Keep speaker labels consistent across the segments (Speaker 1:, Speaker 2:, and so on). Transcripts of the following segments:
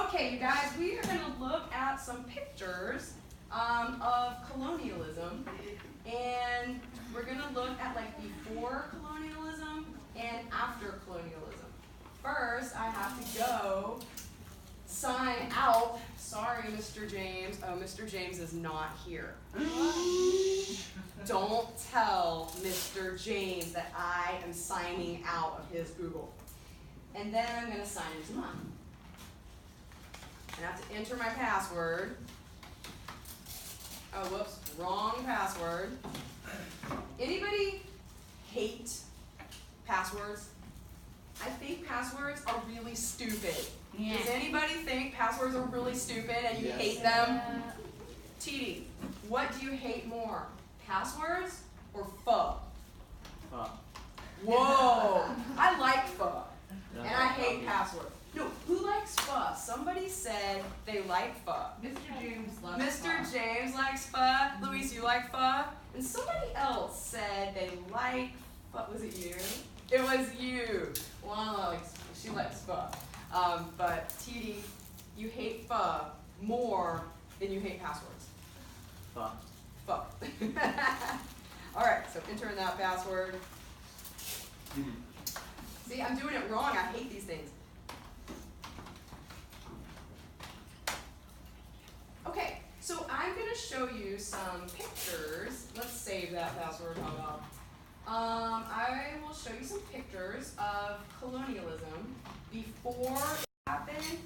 Speaker 1: Okay, you guys, we are going to look at some pictures of colonialism, and we're going to look at like before colonialism and after colonialism. First, I have to go sign out. Sorry, Mr. James. Oh, Mr. James is not here. Don't tell Mr. James that I am signing out of his Google. And then I'm going to sign into mine. I have to enter my password. Oh, whoops, wrong password. Anybody hate passwords? I think passwords are really stupid. Yeah. Does anybody think passwords are really stupid and you hate them? TD, what do you hate more? Passwords or pho?
Speaker 2: Pho.
Speaker 1: Whoa, I like pho. And I hate passwords. No, who likes pho? Somebody said they like pho.
Speaker 3: Mr. James loves pho.
Speaker 1: Mr. James likes pho. Luis, you like pho? And somebody else said they like pho. Was it you? It was you. Well, she likes pho. But TD, you hate pho more than you hate passwords.
Speaker 2: Pho.
Speaker 1: Pho. All right, so enter in that password. See, I'm doing it wrong. I hate these things. Okay, so I'm going to show you some pictures. Let's save that password. How about? I will show you some pictures of colonialism before it happened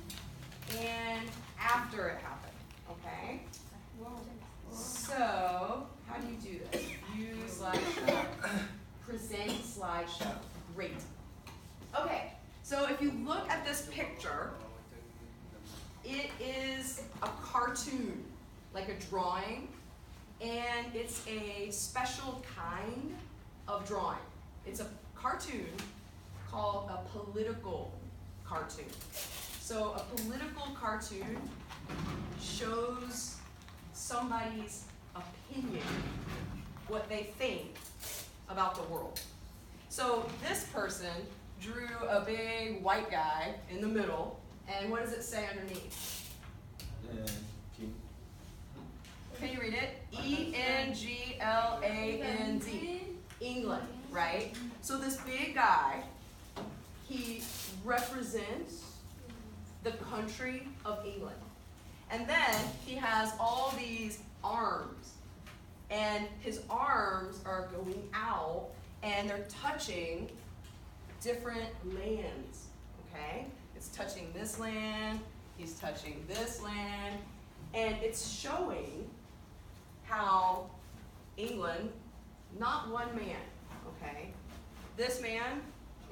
Speaker 1: and after it happened. Okay? So, how do you do this? Use slideshow. Present slideshow. Great. Okay, so if you look at this picture, it is a cartoon, like a drawing, and it's a special kind of drawing. It's a cartoon called a political cartoon. So a political cartoon shows somebody's opinion, what they think about the world. So this person drew a big white guy in the middle, and what does it say underneath?
Speaker 2: King.
Speaker 1: Can you read it? E-N-G-L-A-N-D. England, right? So this big guy, he represents the country of England. And then he has all these arms, and his arms are going out, and they're touching different lands, okay? It's touching this land, he's touching this land, and it's showing how England, not one man, okay? This man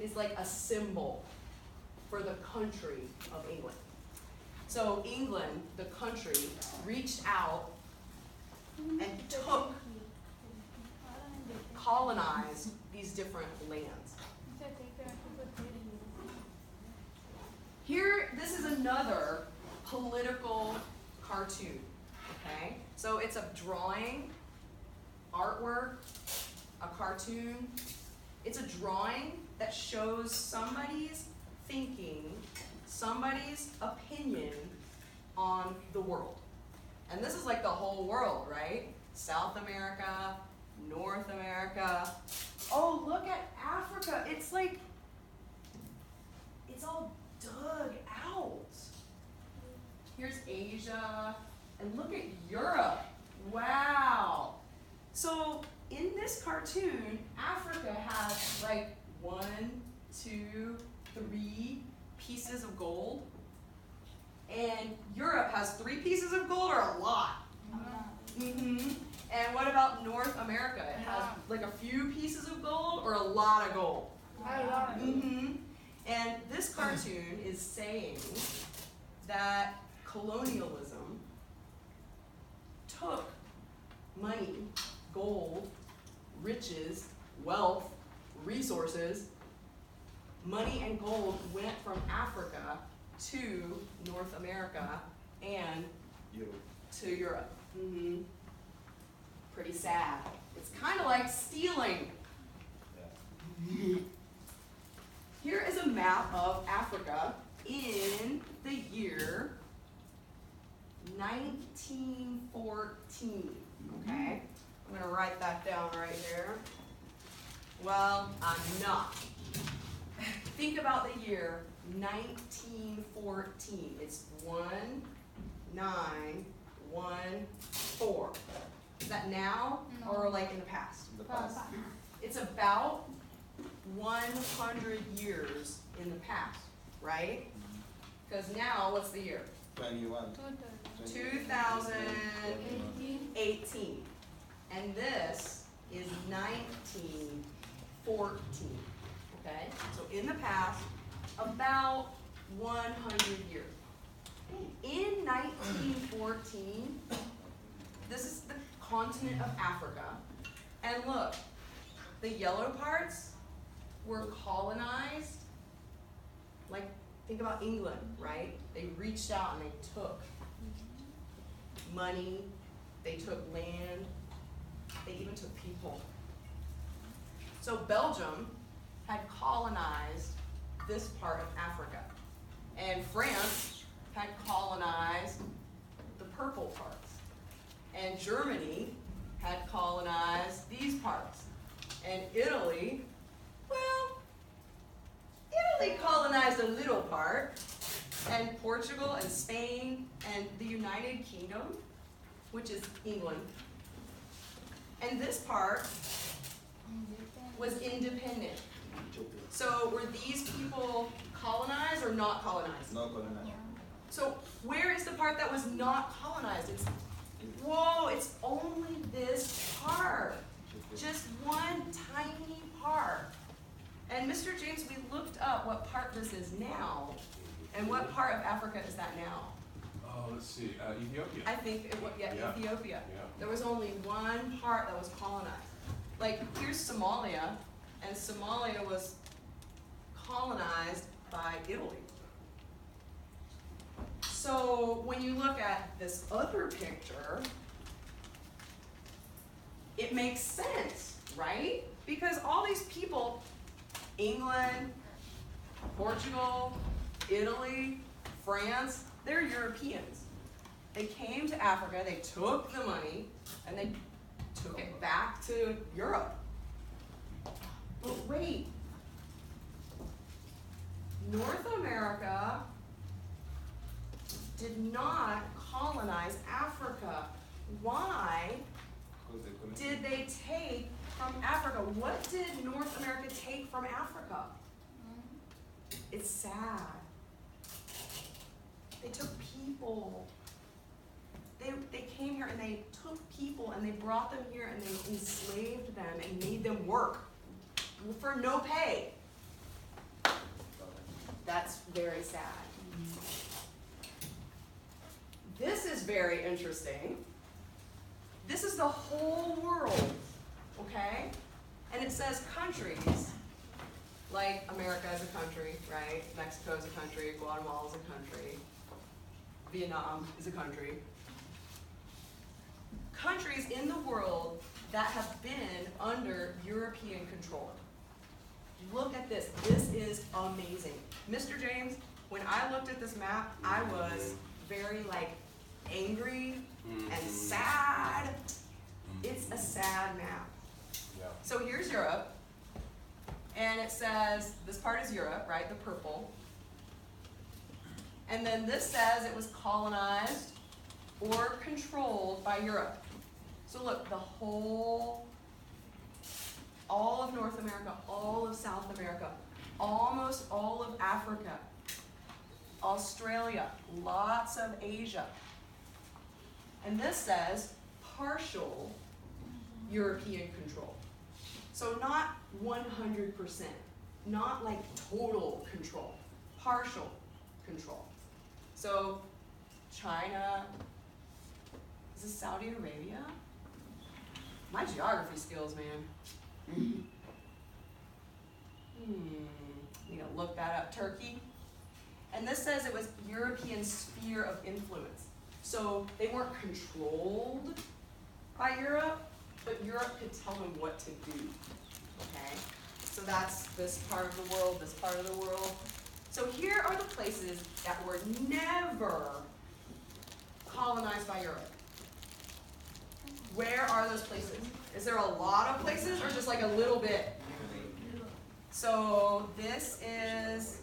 Speaker 1: is like a symbol for the country of England. So England, the country, reached out and colonized these different lands. Here, this is another political cartoon, okay? So it's a drawing, artwork, a cartoon. It's a drawing that shows somebody's thinking, somebody's opinion on the world. And this is like the whole world, right? South America, North America. Oh, look at Africa. It's like, it's all dug out. Here's Asia, and look at Europe. Wow. So in this cartoon, Africa has like 1, 2, 3 pieces of gold, and Europe has 3 pieces of gold, or a lot. And what about North America? It has like a few pieces of gold or a lot of gold. And this cartoon is saying that colonialism took money, gold, riches, wealth, resources. Money and gold went from Africa to North America and to Europe. Pretty sad. It's kind of like stealing. Here is a map of Africa in the year 1914, okay? I'm gonna write that down right here. Well, I'm not. Think about the year 1914. It's 1914. Is that now or like in the past?
Speaker 2: The past.
Speaker 1: It's about 100 years in the past, right? Because now, what's the year?
Speaker 2: 21.
Speaker 1: 2018. And this is 1914. Okay? So in the past, about 100 years. In 1914, this is the continent of Africa. And look, the yellow parts were colonized. Like, think about England, right? They reached out and they took money, they took land, they even took people. So Belgium had colonized this part of Africa. And France had colonized the purple parts. And Germany had colonized these parts. And Italy, well, Italy colonized a little part. And Portugal and Spain and the United Kingdom, which is England. And this part was independent. So were these people colonized or not colonized?
Speaker 2: No colonized.
Speaker 1: So where is the part that was not colonized? It's, whoa, it's only this part. Just one tiny part. And Mr. James, we looked up what part this is now. And what part of Africa is that now?
Speaker 4: Let's see, Ethiopia.
Speaker 1: I think it was, yeah,
Speaker 4: Yeah.
Speaker 1: Ethiopia.
Speaker 4: Yeah.
Speaker 1: There was only one part that was colonized. Like, here's Somalia, and Somalia was colonized by Italy. So when you look at this other picture, it makes sense, right? Because all these people, England, Portugal, Italy, France, they're Europeans. They came to Africa, they took the money, and they took it back to Europe. But wait, North America did not colonize Africa. Why did they take from Africa? What did North America take from Africa? It's sad. They took people. They came here and they took people and they brought them here and they enslaved them and made them work for no pay. That's very sad. This is very interesting. This is the whole world, okay? And it says countries, like America is a country, right? Mexico is a country, Guatemala is a country, Vietnam is a country. Countries in the world that have been under European control. Look at this. This is amazing. Mr. James, when I looked at this map, I was very angry and sad. It's a sad map.
Speaker 4: Yeah.
Speaker 1: So here's Europe. And it says, this part is Europe, right? The purple. And then this says it was colonized or controlled by Europe. So look, the whole, all of North America, all of South America, almost all of Africa, Australia, lots of Asia. And this says partial European control. So not 100%, not like total control, partial control. So China, is this Saudi Arabia? My geography skills, man. You gotta look that up. Turkey. And this says it was European sphere of influence. So they weren't controlled by Europe, but Europe could tell them what to do. Okay? So that's this part of the world, this part of the world. So here are the places that were never colonized by Europe? Where are those places? Is there a lot of places or just like a little bit? So this is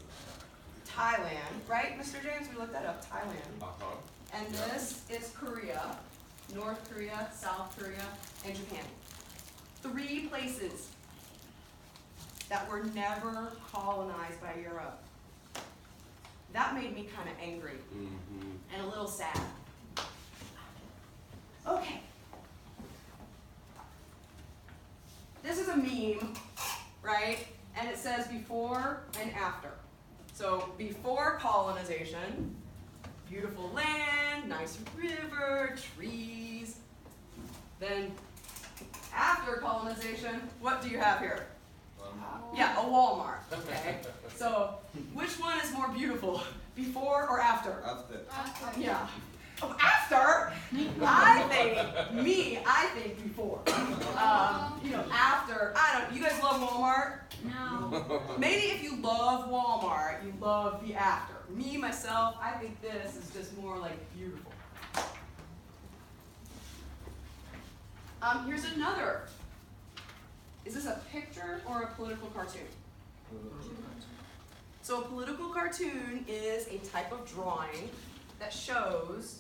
Speaker 1: Thailand, right, Mr. James? We looked that up, Thailand.
Speaker 4: Uh-huh.
Speaker 1: And this is Korea, North Korea, South Korea, and Japan. 3 places that were never colonized by Europe. That made me kind of angry and a little sad. Okay. This is a meme, right? And it says before and after. So before colonization, beautiful land, nice river, trees. Then after colonization, what do you have here? Yeah, a Walmart, okay? So which one is more beautiful, before or after?
Speaker 2: After.
Speaker 1: Yeah. Oh, after? I think before. After, you guys love Walmart?
Speaker 3: No.
Speaker 1: Maybe if you love Walmart, you love the after. Me, myself, I think this is just more like beautiful. Here's another. Is this a picture or a political cartoon? So a political cartoon is a type of drawing that shows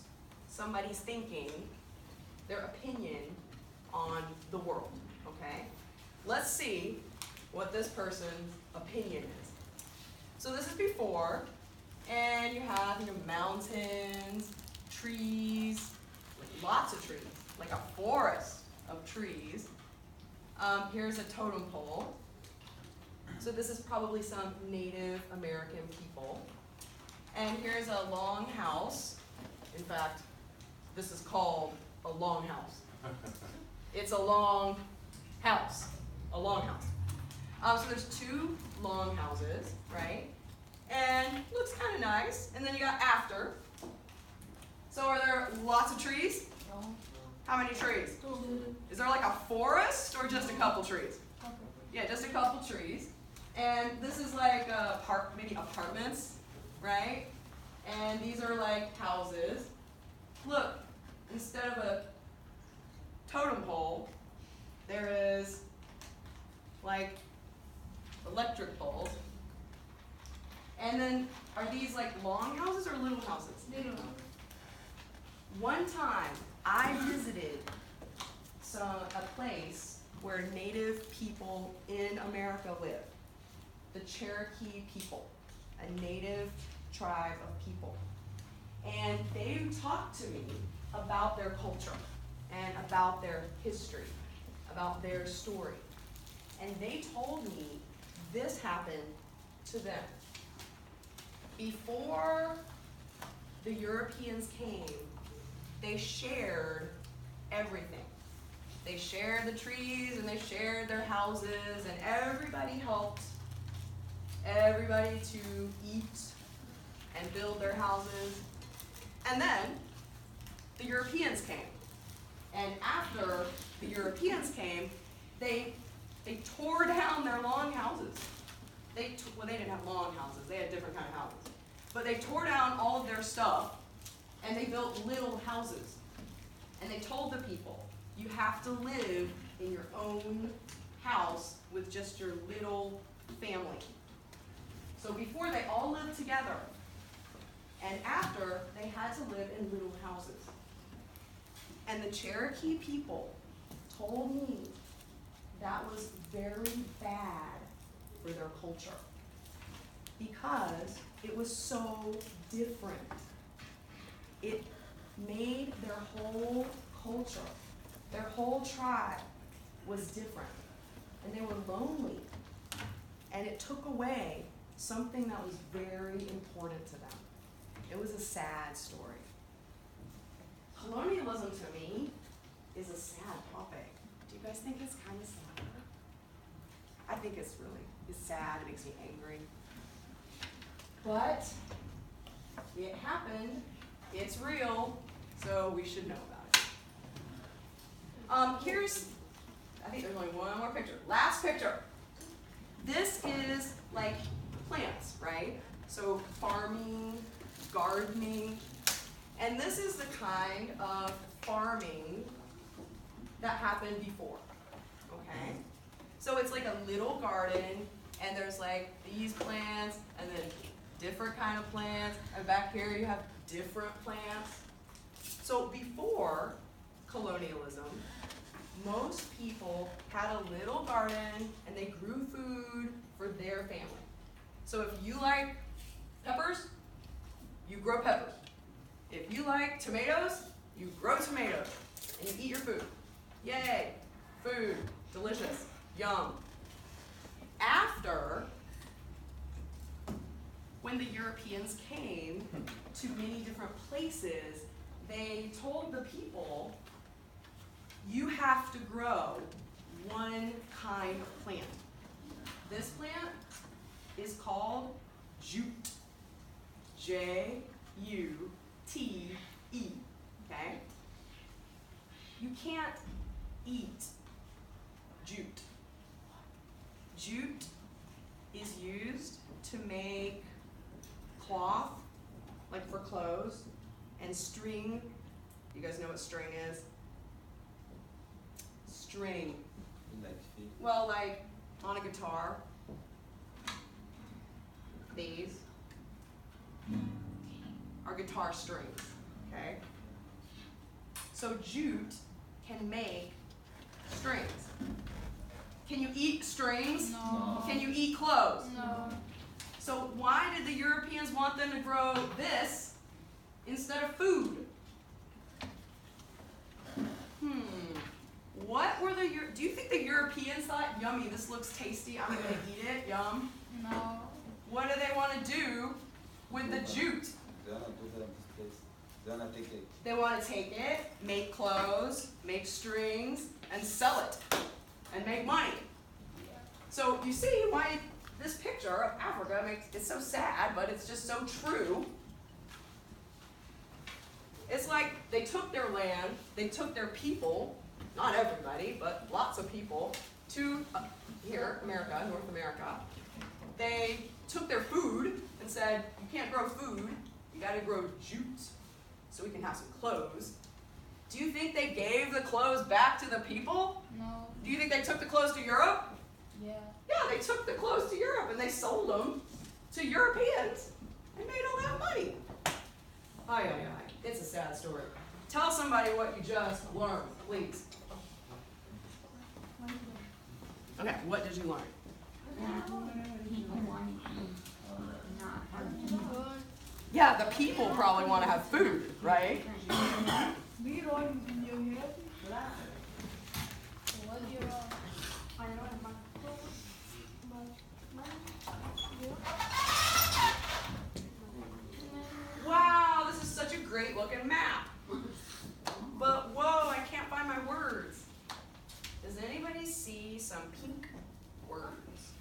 Speaker 1: somebody's thinking, their opinion on the world, okay? Let's see what this person's opinion is. So this is before, and you have mountains, trees, lots of trees, like a forest of trees. Here's a totem pole. So this is probably some Native American people. And here's a long house. In fact, this is called a long house. It's a long house. A long house. So there's 2 long houses, right? And looks kind of nice. And then you got after. So are there lots of trees?
Speaker 3: No.
Speaker 1: How many trees? Is there like a forest or just a couple trees? Yeah, just a couple trees. And this is like maybe apartments, right? And these are like houses. Look, instead of a totem pole, there is like electric poles. And then, are these like long houses or little houses?
Speaker 3: Little.
Speaker 1: One time, I visited a place where Native people in America live. The Cherokee people, a Native tribe of people. And they talked to me about their culture and about their history, about their story. And they told me this happened to them. Before the Europeans came, they shared everything. They shared the trees and they shared their houses, and everybody helped everybody to eat and build their houses. And then the Europeans came. And after the Europeans came, they tore down their long houses. They didn't have long houses, they had different kind of houses. But they tore down all of their stuff and they built little houses. And they told the people, you have to live in your own house with just your little family. So before, they all lived together. And after, they had to live in little houses. And the Cherokee people told me that was very bad for their culture because it was so different. It made their whole culture, their whole tribe was different. And they were lonely. And it took away something that was very important to them. It was a sad story. Colonialism to me is a sad topic. Do you guys think it's kind of sad? I think it's sad, it makes me angry. But it happened, it's real, so we should know about it. I think there's only one more picture. Last picture. This is like plants, right? So farming, gardening. And this is the kind of farming that happened before, okay? So it's like a little garden, and there's like these plants, and then different kind of plants, and back here you have different plants. So before colonialism, most people had a little garden, and they grew food for their family. So if you like peppers, you grow peppers. If you like tomatoes, you grow tomatoes, and you eat your food. Yay, food, delicious, yum. After, when the Europeans came to many different places, they told the people, you have to grow one kind of plant. This plant is called jute. J-U-T-E, okay? You can't eat jute. Jute is used to make cloth, like for clothes, and string. You guys know what string is? String.
Speaker 2: Like feet.
Speaker 1: Well, like on a guitar. These are guitar strings, okay? So jute can make strings. Can you eat strings?
Speaker 3: No.
Speaker 1: Can you eat clothes?
Speaker 3: No.
Speaker 1: So why did the Europeans want them to grow this instead of food? What were do you think the Europeans thought, yummy, this looks tasty, I'm gonna eat it, yum?
Speaker 3: No.
Speaker 1: What do they want to do with the jute?
Speaker 2: They wanna do that in this place. They wanna take it.
Speaker 1: They want to take it, make clothes, make strings, and sell it, and make money. So you see why this picture of Africa it's so sad, but it's just so true. It's like they took their land, they took their people, not everybody, but lots of people, to here, America, North America. They took their food and said, you can't grow food, you gotta grow jute, so we can have some clothes. Do you think they gave the clothes back to the people?
Speaker 3: No.
Speaker 1: Do you think they took the clothes to Europe?
Speaker 3: Yeah.
Speaker 1: Yeah, they took the clothes to Europe and they sold them to Europeans and made all that money. Ay, ay, ay. It's a sad story. Tell somebody what you just learned, please. Okay, what did you learn? Yeah, the people probably want to have food, right? Wow, this is such a great looking map. But whoa, I can't find my words. Does anybody see some pink words?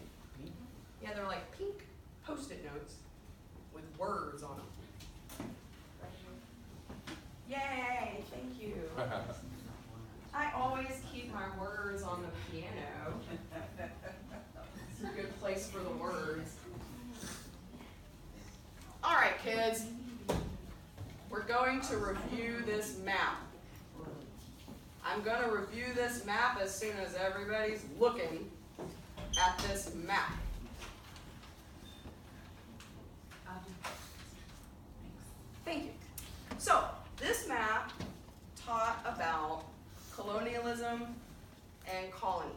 Speaker 1: Yeah, they're like pink Post-it notes with words on them. Yay, thank you. I always keep my words on the piano. It's a good place for the words. All right, kids. We're going to review this map. I'm going to review this map as soon as everybody's looking at this map. Thank you. So, this map taught about colonialism and colonies.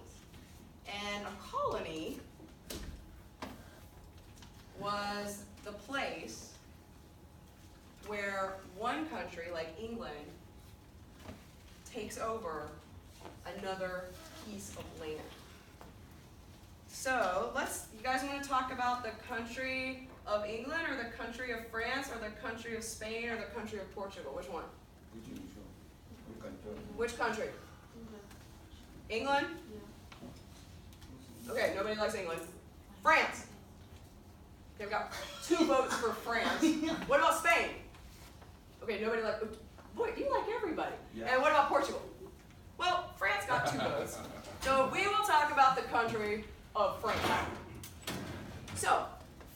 Speaker 1: And a colony was the place where one country, like England, takes over another piece of land. So, you guys want to talk about the country of England, or the country of France, or the country of Spain, or the country of Portugal? Which one? Which country? England? Okay, nobody likes England. France. Okay, we've got 2 votes for France. What about Spain? Okay, nobody likes. Boy, you like everybody.
Speaker 2: Yeah.
Speaker 1: And what about Portugal? Well, France got 2 votes. So we will talk about the country of France. So,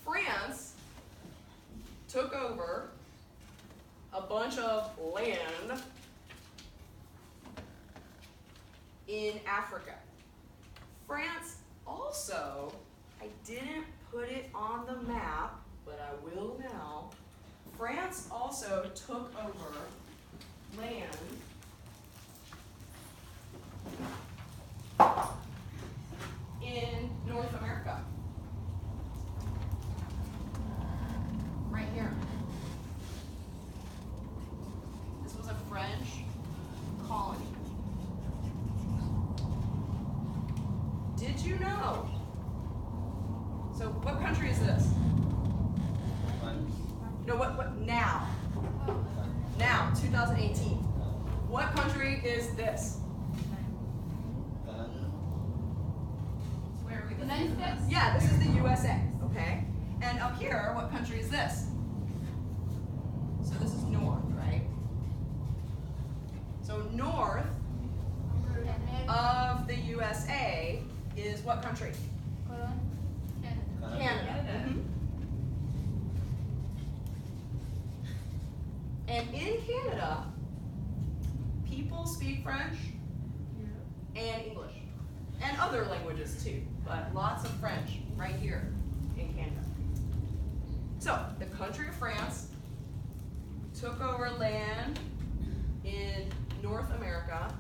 Speaker 1: France took over a bunch of land in Africa. France also, I didn't put it on the map, but I will now. France also took over land in North America. Right here. This was a French colony. Did you know? So what country is this? No, what now? Now, 2018. What country is this?
Speaker 3: Where are we?
Speaker 5: United States?
Speaker 1: Yeah, this is the USA, okay? And up here, what country is this? So this is north, right? So north of the USA is what country? Canada. Mhm. And in Canada, people speak French and English. And other languages too, but lots of French right here in Canada. So, the country of France took over land in North America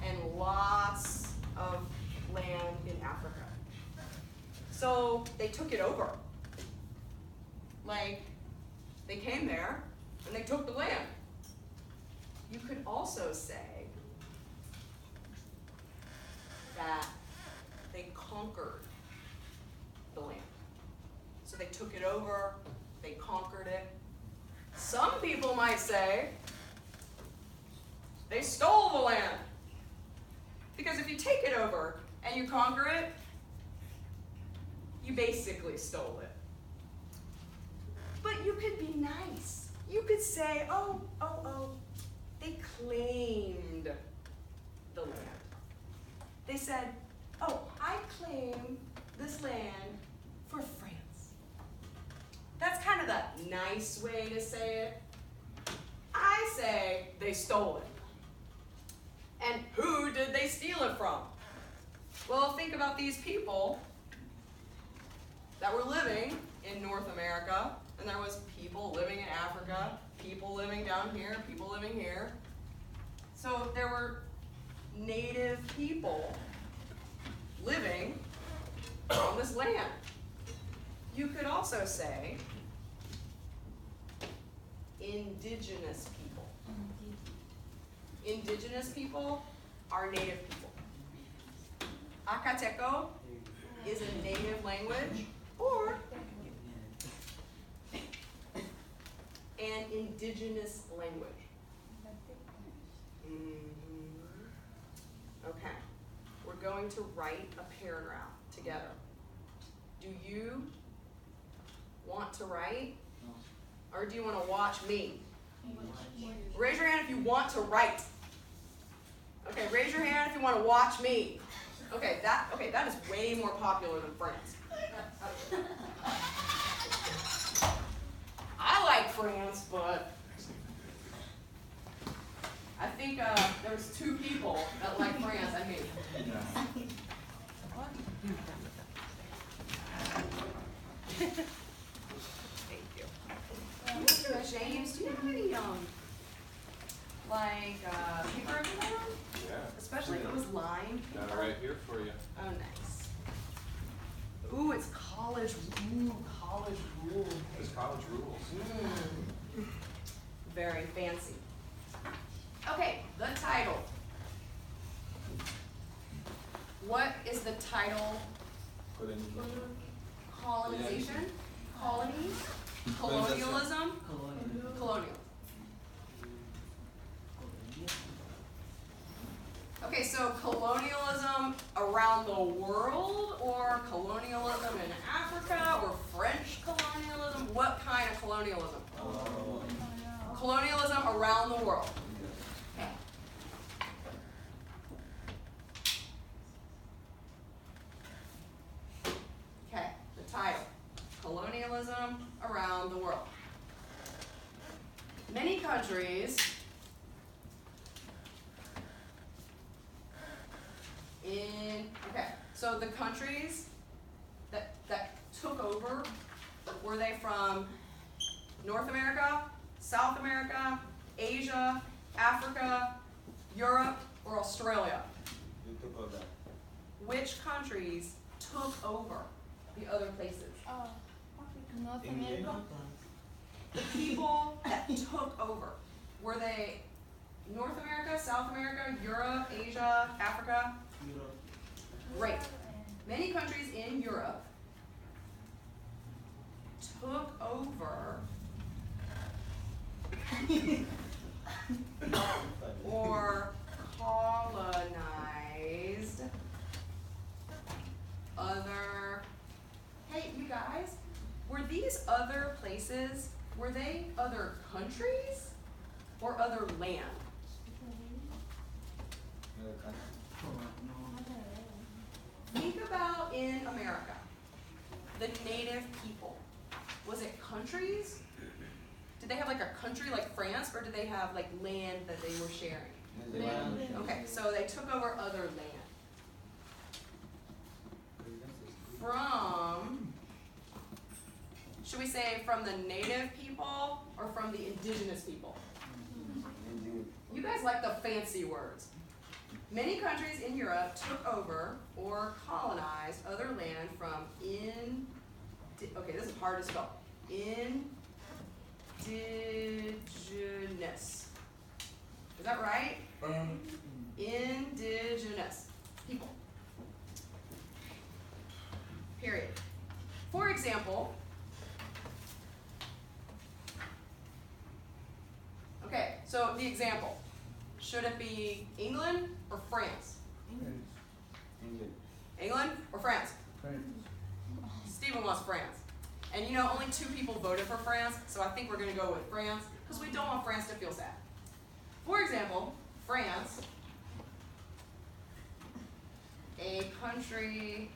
Speaker 1: and lots of land in Africa. So, they took it over. Like, they came there and they took the land. You could also say that they conquered the land. So they took it over, they conquered it. Some people might say they stole the land. Because if you take it over and you conquer it, you basically stole it. But you could be nice. You could say, oh, they claimed the land. They said, oh, I claim this land for France. That's kind of the nice way to say it. I say they stole it. And who did they steal it from? Well, think about these people that were living in North America, and there was people living in Africa, people living down here, people living here. So there were native people living on this land. You could also say indigenous people. Indigenous people are native people. Acateco is a native language or an indigenous language. Okay, we're going to write a paragraph together. Do you want to write? Or do you want to watch me? Raise your hand if you want to write. Okay, raise your hand if you want to watch me. Okay, that is way more popular than France. I like France, but I think there's two people that like France. I mean, thank you. Mr. James, do you have any paper everywhere?
Speaker 4: Yeah.
Speaker 1: Especially if it was lined
Speaker 4: Got it
Speaker 1: paper.
Speaker 4: right here for you.
Speaker 1: Oh, nice. Ooh, it's college. Ooh, college rules.
Speaker 4: It's college rules.
Speaker 1: Very fancy. Okay, the title. What is the title? Colonization? Colonies? Colonialism? Colonial. Okay, so colonialism around the world, or colonialism in Africa, or French colonialism? What kind of colonialism? Colonialism around the world. Okay. Okay, the title. Colonialism around the world. Many countries so the countries that took over, were they from North America, South America, Asia, Africa, Europe, or Australia?
Speaker 2: You took all that.
Speaker 1: Which countries took over the other places?
Speaker 5: North
Speaker 2: England.
Speaker 5: America.
Speaker 1: The people that took over, were they North America, South America, Europe, Asia, Africa?
Speaker 2: Europe.
Speaker 1: Great. Many countries in Europe took over or colonized other. Hey, you guys, were these other places, were they other countries or other land?
Speaker 2: Another country.
Speaker 1: Think about in America, the native people. Was it countries? Did they have like a country like France, or did they have like land that they were sharing?
Speaker 2: Land.
Speaker 1: Okay, so they took over other land. From, should we say from the native people or from the indigenous people? You guys like the fancy words. Many countries in Europe took over or colonized other land from okay, this is hard to spell. Indigenous. Is that right? Indigenous people. Period. For example, okay, so the example. Should it be England or France?
Speaker 2: England.
Speaker 1: England or France? Stephen wants France. And you know, only 2 people voted for France, so I think we're going to go with France, because we don't want France to feel sad. For example, France, a country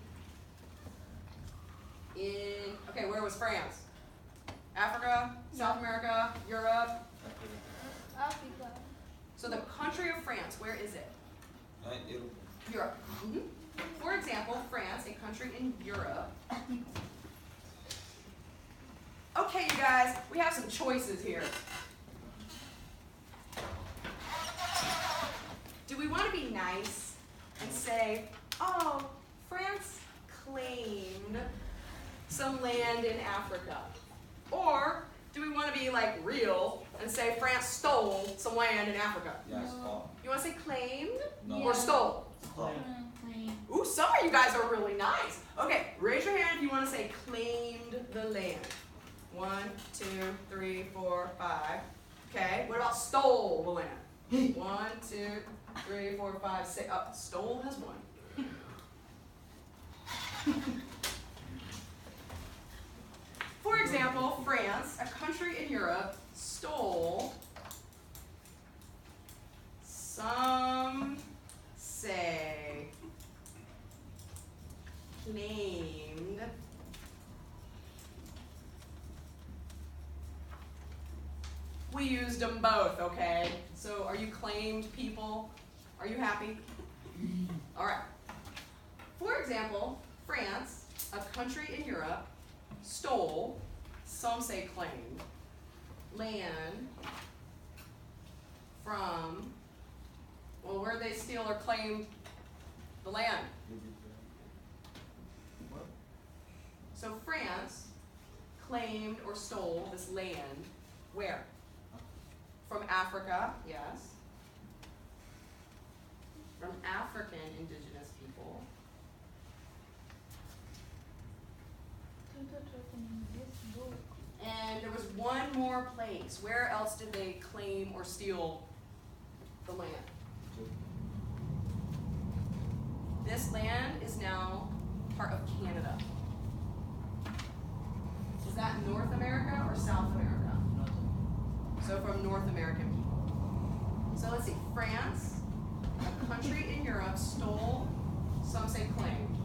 Speaker 1: in, okay, where was France? Africa, South America, Europe?
Speaker 5: Africa.
Speaker 1: So the country of France, where is it?
Speaker 2: Europe.
Speaker 1: Europe. For example, France, a country in Europe. Okay, you guys, we have some choices here. Do we want to be nice and say, oh, France claimed some land in Africa? Or do we want to be like real and say France stole some land in Africa?
Speaker 2: Yes.
Speaker 1: You want to say claimed
Speaker 2: No.
Speaker 1: or stole?
Speaker 5: Claim.
Speaker 1: Ooh, some of you guys are really nice. Okay, raise your hand if you want to say claimed the land. 1, 2, 3, 4, 5. Okay, what about stole the land? 1, 2, 3, 4, 5, 6. Oh, stole has 1. For example, France, a country in Europe, stole, some say, claimed, we used them both, okay? So are you claimed people? Are you happy? All right. For example, France, a country in Europe, stole, some say claimed, land from, well, where did they steal or claim the land? So France claimed or stole this land, where? From Africa, yes. From African indigenous people. And there was one more place. Where else did they claim or steal the land? This land is now part of Canada. Is that North America or South America? So from North American people. So let's see, France, a country in Europe, stole, some say claimed,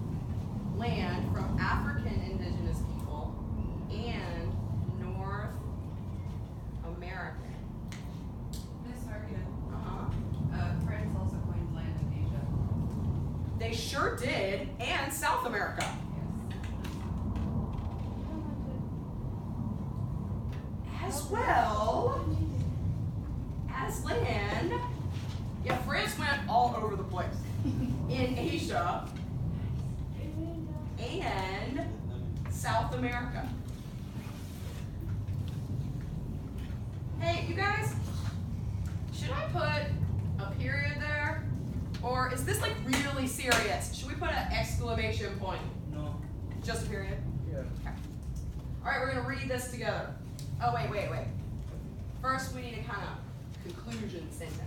Speaker 1: land from African indigenous people and North American they sure did, and South America. As well as land. Yeah, France went all over the place. In Asia and South America. Hey, you guys, should I put a period there? Or is this like really serious? Should we put an exclamation point?
Speaker 2: No.
Speaker 1: Just a period?
Speaker 2: Yeah.
Speaker 1: Okay. All right, we're gonna read this together. Oh, wait. First, we need a kind of conclusion sentence.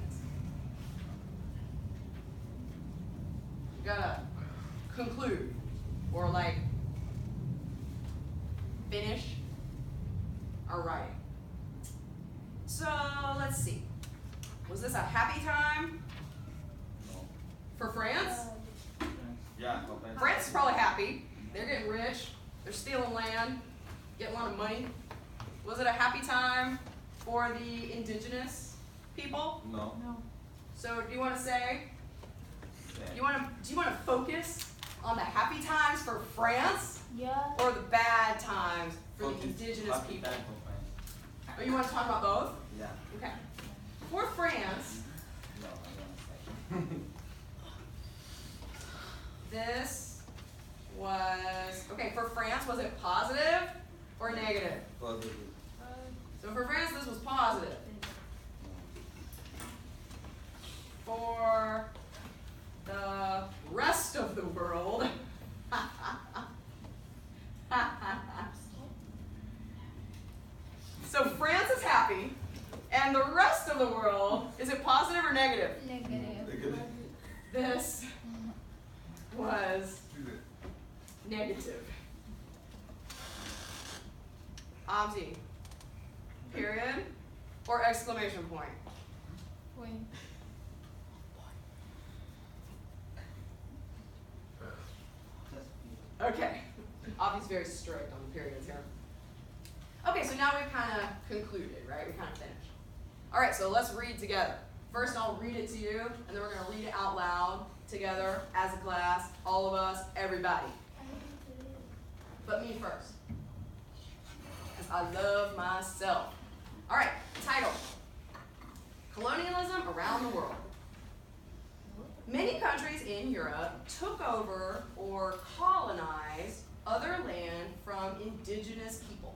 Speaker 1: You gotta conclude, or like finish our writing. So, let's see. Was this a happy time
Speaker 2: No.
Speaker 1: for France?
Speaker 2: Yeah, okay.
Speaker 1: France is probably happy. They're getting rich. They're stealing land, getting a lot of money. Was it a happy time for the indigenous people?
Speaker 2: No.
Speaker 1: So do you want to say?
Speaker 2: Yeah.
Speaker 1: Do you want to focus on the happy times for France
Speaker 5: Yeah.
Speaker 1: or the bad times for the
Speaker 2: Focus.
Speaker 1: indigenous
Speaker 2: Happy
Speaker 1: people?
Speaker 2: time for France.
Speaker 1: Or you want to talk about both?
Speaker 2: Yeah.
Speaker 1: Okay. For France,
Speaker 2: No, I don't say.
Speaker 1: this was okay. For France, was it positive or negative?
Speaker 2: Positive.
Speaker 1: So for France, this was positive. For the rest of the world, so France is happy, and the rest of the world, is it positive or negative?
Speaker 5: Negative.
Speaker 1: This was negative. Amzi, period or exclamation point?
Speaker 5: Wait.
Speaker 1: Okay. Obviously very strict on the periods here. Okay, so now we've kind of concluded, right? We kind of finished. All right, so let's read together. First, I'll read it to you, and then we're going to read it out loud together as a class, all of us, everybody. But me first, because I love myself. All right, title: Colonialism Around the World. Many countries in Europe took over or colonized other land from indigenous people.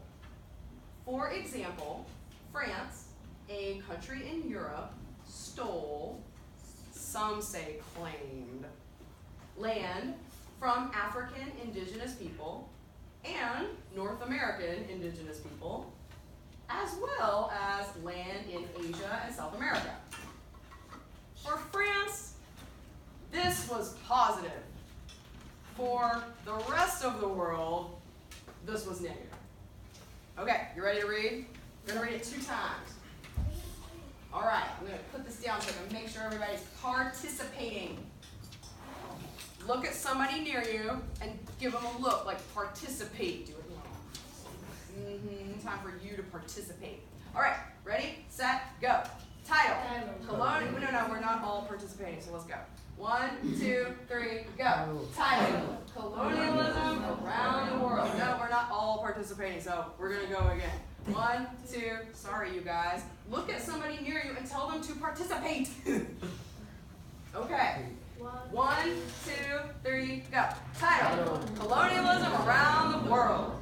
Speaker 1: For example, France, a country in Europe, stole, some say claimed, land from African indigenous people and North American indigenous people, as well as land in Asia and South America. For France, this was positive. For the rest of the world, this was negative. Okay, you ready to read? We're going to read it 2 times. All right, I'm going to put this down so I can make sure everybody's participating. Look at somebody near you and give them a look, like participate. Do it. Time for you to participate. All right, ready, set, go. Title. No, we're not all participating, so let's go. 1, 2, 3, go. Title: Colonialism Around the World. No, we're not all participating, so we're going to go again. 1, 2, sorry you guys. Look at somebody near you and tell them to participate. Okay. 1, 2, 3, go. Title: Colonialism Around the World.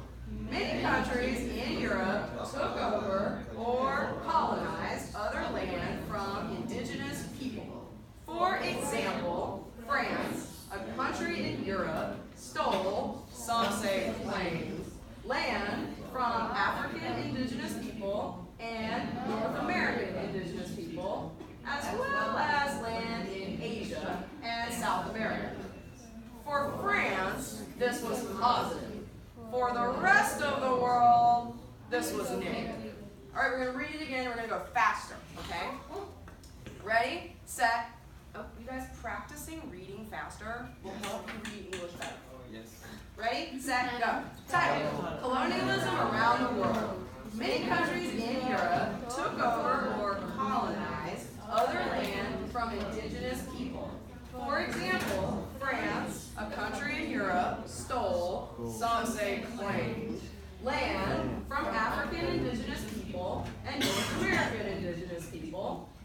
Speaker 1: Many countries in Europe took over or colonized other land from indigenous people. For example, France, a country in Europe, stole, some say claimed, land from African indigenous people and North American indigenous people, as well as land in Asia and South America. For France, this was positive. For the rest of the world, this was negative. All right, we're going to read it again. We're going to go faster, okay? Ready, set. Oh, you guys practicing reading faster will help you read English better.
Speaker 2: Yes.
Speaker 1: Ready, set, go. Title: Colonialism Around the World. Many countries in Europe took over or colonized other land from indigenous people. For example, France,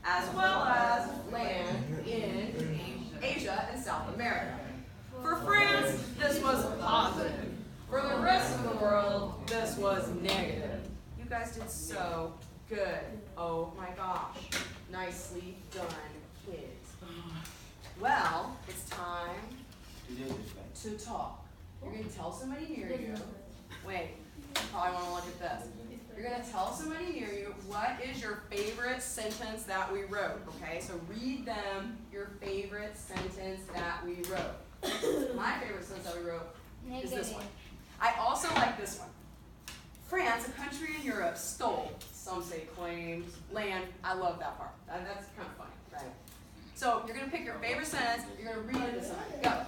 Speaker 1: as well as land in Asia and South America. For France, this was positive. For the rest of the world, this was negative. You guys did so good. Oh my gosh. Nicely done, kids. Well, it's time to talk. You're going to tell somebody near you. Wait, you probably want to look at this. You're going to tell somebody near you what is your favorite sentence that we wrote, okay? So read them your favorite sentence that we wrote. My favorite sentence that we wrote is this one. I also like this one. France, a country in Europe, stole, some say claimed, land. I love that part. That's kind of funny, right? So you're going to pick your favorite sentence. You're going to read it to somebody. Go.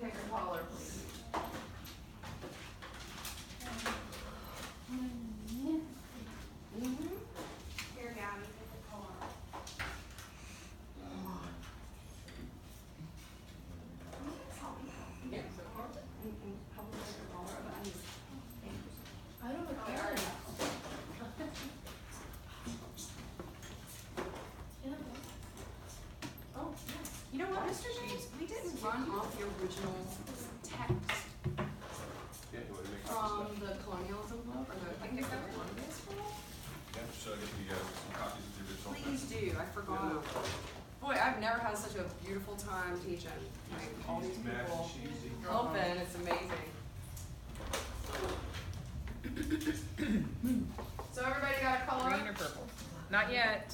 Speaker 1: Pick a color, please.
Speaker 3: Here, Gabby, pick a color.
Speaker 1: Yeah. Probably pick a color, but I just-
Speaker 5: I don't know.
Speaker 1: Oh, I already know. Oh, yes. You know what, Mr. James? We didn't run off the original text
Speaker 4: Yeah, you want to make copies
Speaker 1: from
Speaker 4: of that?
Speaker 1: the colonialism book, or the, I think that was one of this book.
Speaker 4: Yeah, should I get you guys some copies of the original?
Speaker 1: Please do, I forgot. Boy, I've never had such a beautiful time teaching. Like, all these
Speaker 4: Mac and
Speaker 1: people
Speaker 4: cheesy.
Speaker 1: helping, it's amazing. So everybody got a color?
Speaker 6: Green or purple? Not yet.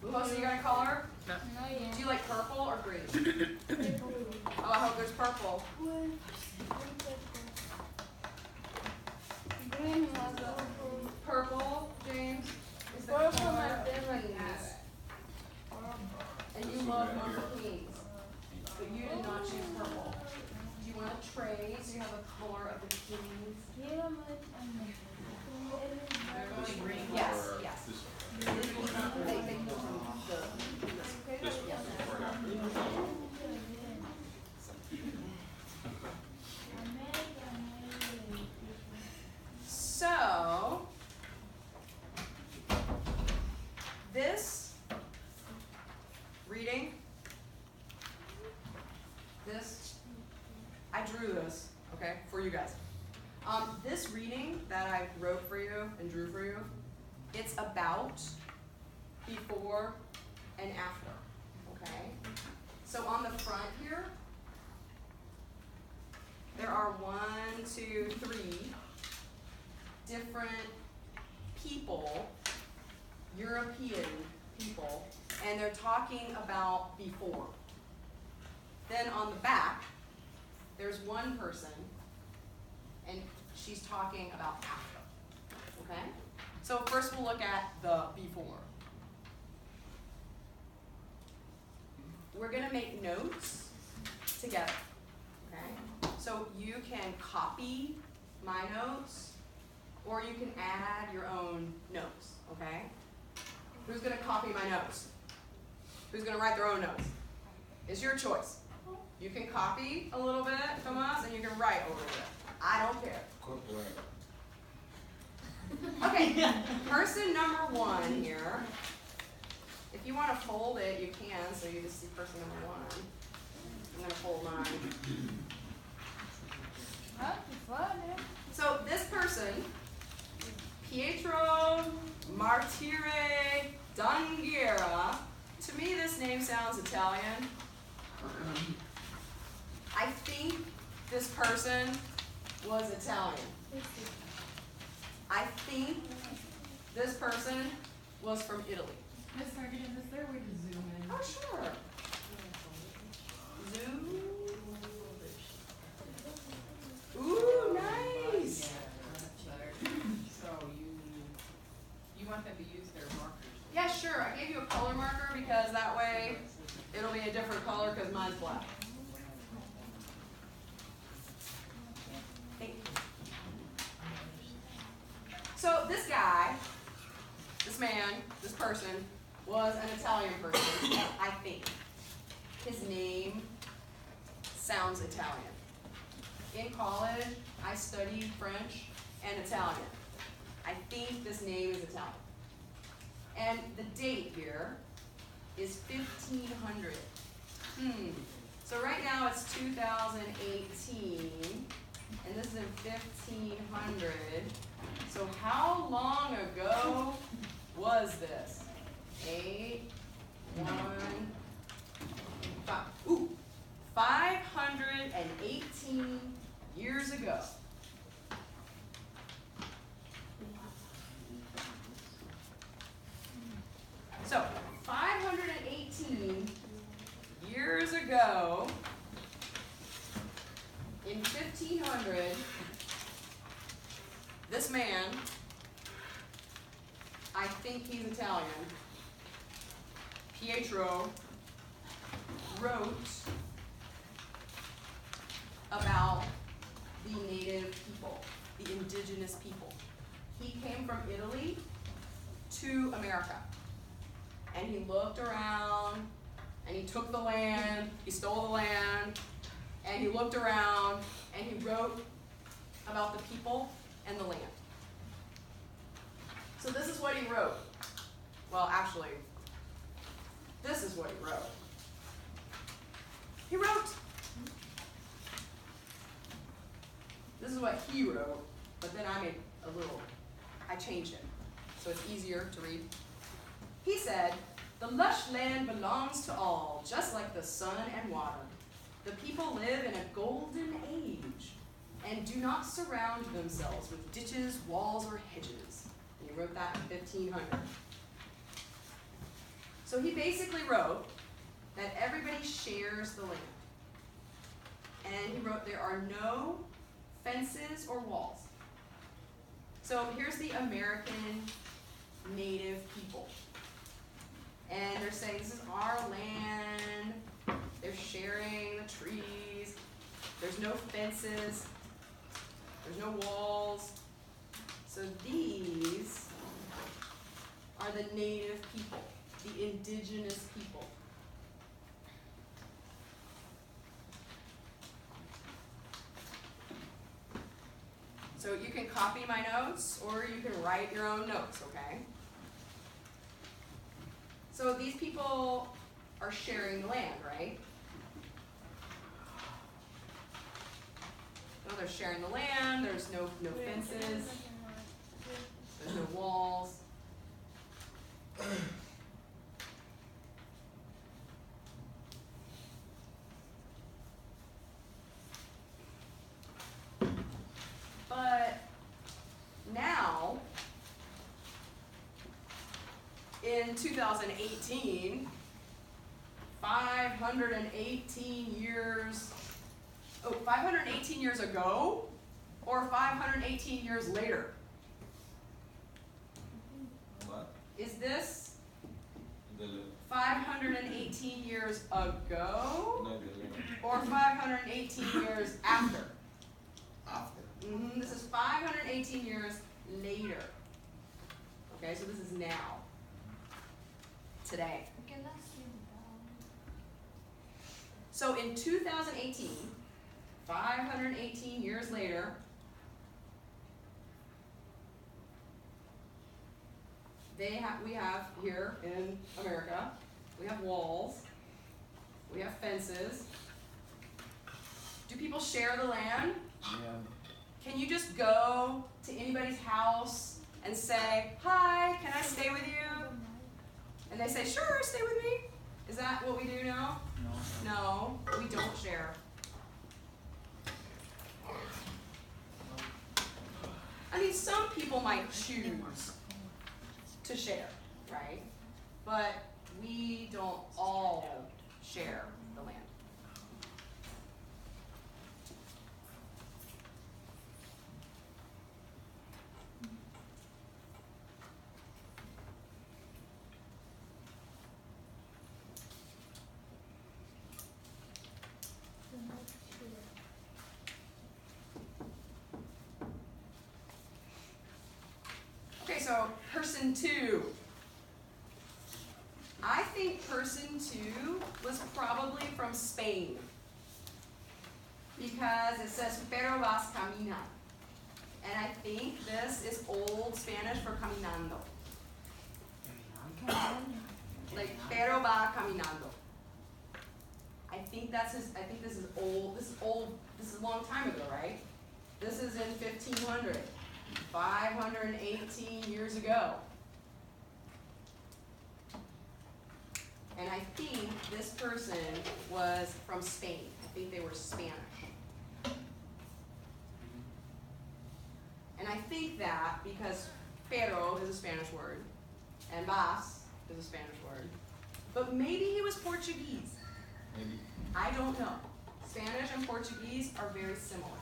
Speaker 1: Most of you got a color?
Speaker 5: Not yet.
Speaker 1: Do you like purple or green? Oh, I hope there's purple.
Speaker 5: Green was a
Speaker 1: Purple, James, is the
Speaker 5: purple
Speaker 1: color.
Speaker 5: my favorite.
Speaker 1: And you love monkeys, but you did not choose purple. Do you want a tray so you have a color of the kings? Yes, yes.
Speaker 4: This one.
Speaker 1: They come from the-
Speaker 4: This one, before and after.
Speaker 1: So, this reading, I drew this, okay, for you guys. This reading that I wrote for you and drew for you, it's about before and after, okay? So on the front here, there are 1, 2, 3 different people, European people, and they're talking about before. Then on the back, there's one person, and she's talking about after, okay? So first we'll look at the before. We're gonna make notes together, okay? So you can copy my notes, or you can add your own notes, okay? Who's gonna copy my notes? Who's gonna write their own notes? It's your choice. You can copy a little bit from us, and you can write a little bit. I don't care. Okay, person number 1 here. If you want to fold it, you can, so you just see person number 1. I'm gonna fold mine. So this person, Pietro Martire d'Anghiera, to me this name sounds Italian. I think this person was Italian. I think this person was from Italy.
Speaker 3: Miss Sargent, is there a way to zoom in?
Speaker 1: Oh, sure. Zoom. Ooh, nice.
Speaker 6: So you want them to use their markers?
Speaker 1: Yeah, sure. I gave you a color marker because that way it'll be a different color because mine's black. Thank you. So this guy, this man, this person, was an Italian person, I think. His name sounds Italian. In college, I studied French and Italian. I think this name is Italian. And the date here is 1500. So right now it's 2018, and this is in 1500. So how long ago was this? 518 years ago. So 518 years ago, in 1500, this man, I think he's Italian, Pietro, wrote about the native people, the indigenous people. He came from Italy to America. And he looked around, and he took the land, he stole the land, and he looked around, and he wrote about the people and the land. So this is what he wrote. Well, actually, this is what he wrote. He wrote. This is what he wrote, but then I changed it, so it's easier to read. He said, "The lush land belongs to all, just like the sun and water. The people live in a golden age and do not surround themselves with ditches, walls, or hedges." And he wrote that in 1500. So he basically wrote that everybody shares the land. And he wrote there are no fences or walls. So here's the American native people. And they're saying, this is our land. They're sharing the trees. There's no fences. There's no walls. So these are the native people, the indigenous people. So you can copy my notes or you can write your own notes, okay? So these people are sharing the land, right? So they're sharing the land, there's no fences, there's no walls. But now, in 2018, 518 years ago, or 518 years later?
Speaker 2: What?
Speaker 1: Is this
Speaker 2: The
Speaker 1: 518 years ago,
Speaker 2: no, the
Speaker 1: or 518 years after?
Speaker 2: after.
Speaker 1: This is 518 years later. Okay, so this is now. Today. So in 2018, 518 years later, we have here in America, we have walls, we have fences. Do people share the land?
Speaker 2: Yeah.
Speaker 1: Can you just go to anybody's house and say, "Hi, can I stay with you?" And they say, "Sure, stay with me." Is that what we do now?
Speaker 2: No.
Speaker 1: No, we don't share. I mean, some people might choose to share, right? But we don't all share the land. so person 2. I think person 2 was probably from Spain. Because it says, pero vas camina. And I think this is old Spanish for caminando. Like, pero va caminando. I think this is old, this is a long time ago, right? This is in 1500, 518 years ago. And I think this person was from Spain. I think they were Spanish. And I think that because pero is a Spanish word, and vas is a Spanish word, but maybe he was Portuguese.
Speaker 2: Maybe.
Speaker 1: I don't know. Spanish and Portuguese are very similar.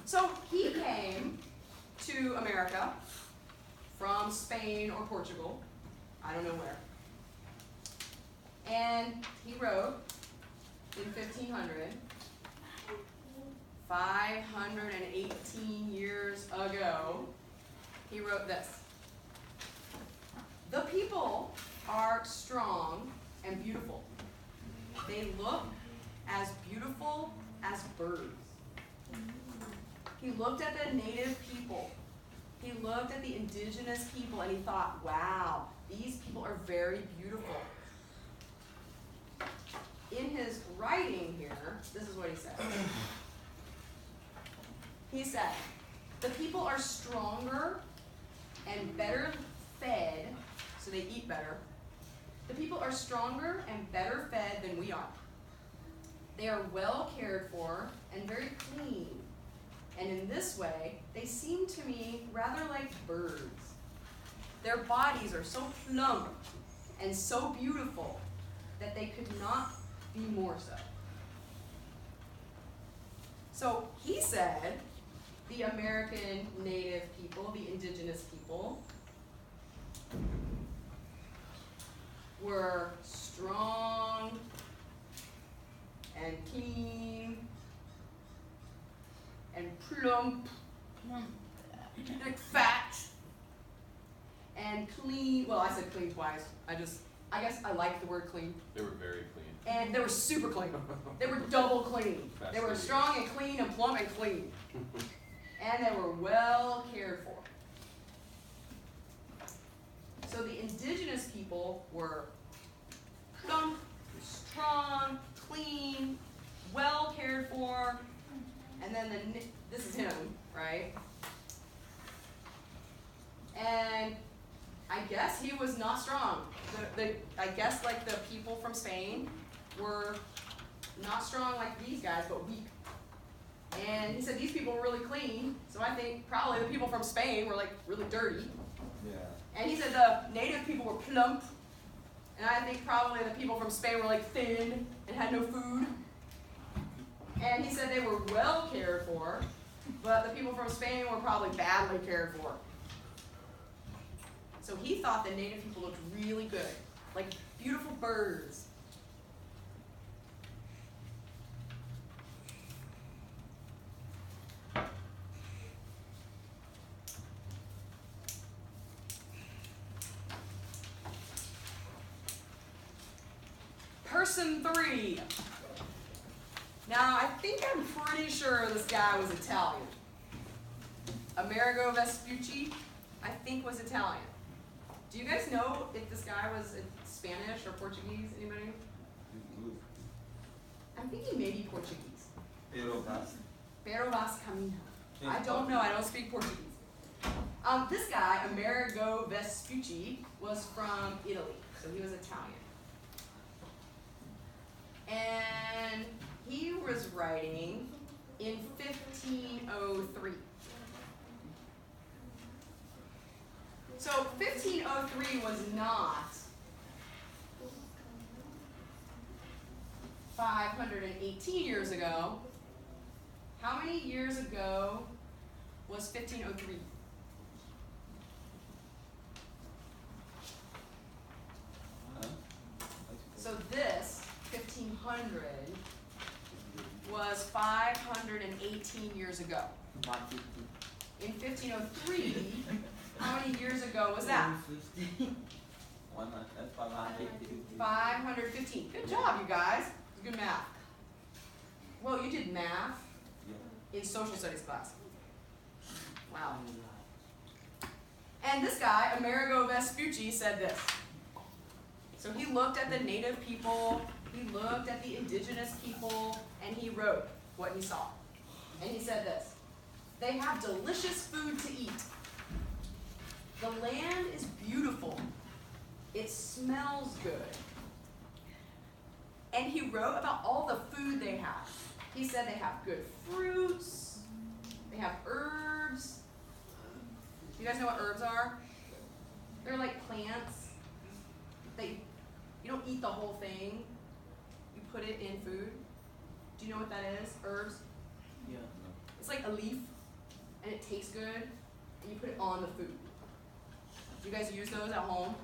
Speaker 1: So he came to America from Spain or Portugal, I don't know where, and he wrote in 1500, 518 years ago, he wrote this. The people are strong and beautiful. They look as beautiful as birds. He looked at the native people. He looked at the indigenous people and he thought, wow, these people are very beautiful. In his writing here, this is what he said. He said, the people are stronger and better fed, so they eat better. The people are stronger and better fed than we are. They are well cared for and very clean. And in this way, they seem to me rather like birds. Their bodies are so plump and so beautiful that they could not be more so. So he said, the American native people, the indigenous people, were strong and clean and plump, like fat and clean. Well, I said clean twice. I guess I like the word clean.
Speaker 4: They were very clean.
Speaker 1: And they were super clean. They were double clean. They were
Speaker 4: Fastidious.
Speaker 1: strong and clean and plump and clean. And they were well cared for. So the indigenous people were plump, strong, clean, well cared for, and then this is him, right? And I guess he was not strong. I guess like the people from Spain were not strong like these guys, but weak. And he said these people were really clean, so I think probably the people from Spain were like really dirty.
Speaker 2: Yeah.
Speaker 1: And he said the native people were plump, and I think probably the people from Spain were like thin and had no food. And he said they were well cared for, but the people from Spain were probably badly cared for. So he thought the native people looked really good, like beautiful birds. Person 3. Now, I think I'm pretty sure this guy was Italian. Amerigo Vespucci, I think, was Italian. Do you guys know if this guy was Spanish or Portuguese? Anybody? I'm thinking maybe Portuguese.
Speaker 2: Pero vas.
Speaker 1: Pero vas camina. I don't know. I don't speak Portuguese. This guy, Amerigo Vespucci, was from Italy, so he was Italian. And he was writing in 1503. So 1503 was not 518 years ago. How many years ago was 1503? So this 1500 was 518 years ago. In 1503, how many years ago was that? 515. Good job, you guys. Good math. Well, you did math in social studies class. Wow. And this guy, Amerigo Vespucci, said this. So he looked at the native people, he looked at the indigenous people, and he wrote what he saw. And he said this: they have delicious food to eat. The land is beautiful. It smells good. And he wrote about all the food they have. He said they have good fruits, they have herbs. You guys know what herbs are? They're like plants. You don't eat the whole thing. You put it in food. Do you know what that is? Herbs?
Speaker 2: Yeah.
Speaker 1: It's like a leaf, and it tastes good, and you put it on the food. Do you guys use those at home?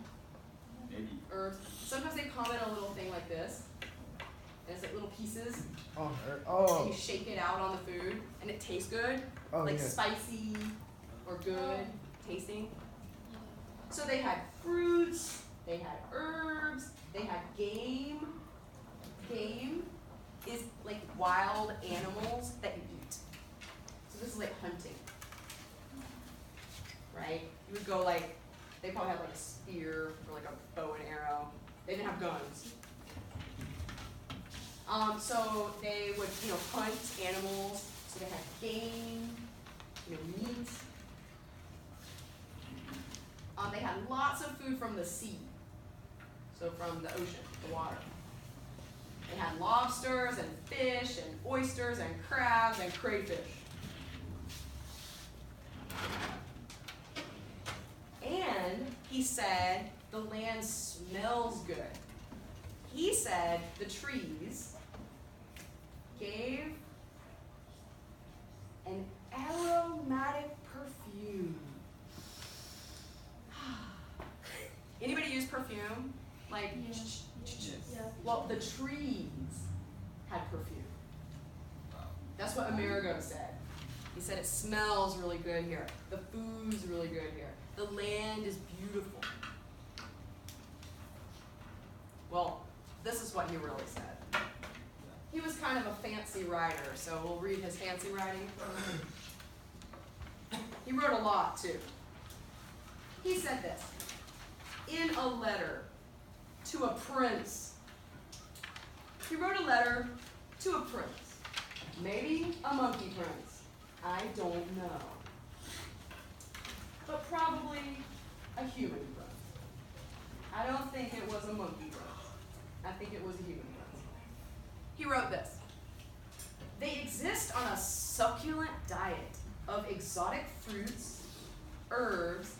Speaker 2: Maybe.
Speaker 1: Herbs. Sometimes they come in a little thing like this, and it's like little pieces,
Speaker 7: Oh,
Speaker 1: and you shake it out on the food, and it tastes good, like
Speaker 7: yeah.
Speaker 1: spicy or good tasting. So they had fruits, they had herbs, they had game. Game is like wild animals that you eat. So this is like hunting, right? You would go like, they probably had like a spear or like a bow and arrow. They didn't have guns. So they would, hunt animals. So they had game, meat. They had lots of food from the sea. So from the ocean, the water. They had lobsters and fish and oysters and crabs and crayfish. And he said the land smells good. He said the trees gave an aromatic perfume. Anybody use perfume? Like,
Speaker 2: Yes.
Speaker 1: well, the trees had perfume.
Speaker 2: Wow.
Speaker 1: That's what Amerigo said. He said it smells really good here. The food's really good here. The land is beautiful. Well, this is what he really said. He was kind of a fancy writer, so we'll read his fancy writing. He wrote a lot, too. He said this: in a letter to a prince. He wrote a letter to a prince. Maybe a monkey prince. I don't know. But probably a human prince. I don't think it was a monkey prince. I think it was a human prince. He wrote this: they exist on a succulent diet of exotic fruits, herbs,